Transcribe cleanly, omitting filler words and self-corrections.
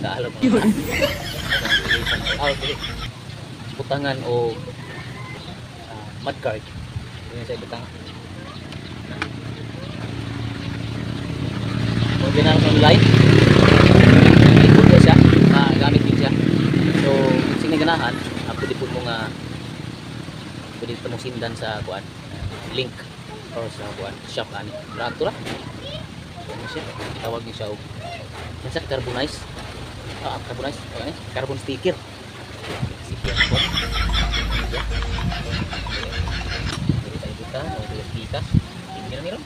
Tagalog mo. Butangan o mudguard. Yun sa butang. So, ginamit ng light. Ikot na siya. Gamit din siya. So, sing naganahan, pwede po mo nga pwede po mong sindan sa kuan link or sa kuan shop ani. Barato lang. Ano siya? Tawag niya siya og sa carbonize. Carbonize. Okay, carbon sticker. Sticker po. Kita, o kita. Tingnan nila.